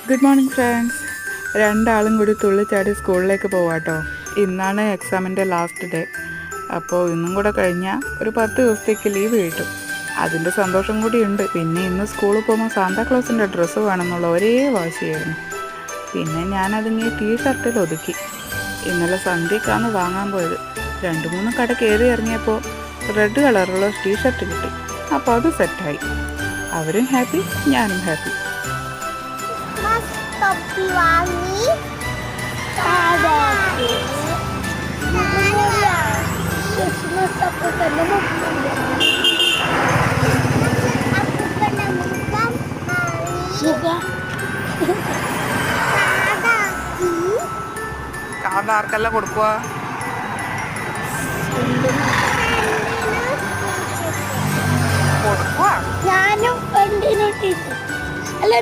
Good morning friends. രണ്ടാളും കൂടി തുള്ളിച്ചാടി സ്കൂളിലേക്ക് പോവാട്ടോ. ഇന്നാണ് എക്സാമിൻ്റെ ലാസ്റ്റ് ഡേ. അപ്പോൾ ഇന്നും കൂടെ കഴിഞ്ഞാൽ ഒരു 10 ദിവസത്തേക്ക് ലീവ് കിട്ടും. അതിൻ്റെ സന്തോഷം കൂടി ഉണ്ട്. പിന്നെ ഇന്ന് സ്കൂളിൽ പോകുമ്പോൾ സാന്താക്ലോസിൻ്റെ ഡ്രസ്സ് വേണമെന്നുള്ള ഒരേ വാശിയായിരുന്നു. പിന്നെ ഞാനതിങ്ങനെ ടീഷർട്ടിൽ ഒതുക്കി. ഇന്നലെ സന്ധ്യക്കാണ് വാങ്ങാൻ പോയത്. 2-3 കട കയറി ഇറങ്ങിയപ്പോൾ റെഡ് കളറുള്ള ടീഷർട്ട് കിട്ടി. അപ്പോൾ അത് സെറ്റായി. അവരും ഹാപ്പി, ഞാനും happy. Topi wangi ada Christmas aku penemukan juga card ആർക്കെല്ലാം കൊടുക്കുക? ഞാനും ഫ്രണ്ടിനോട്ടിട്ട് അല്ല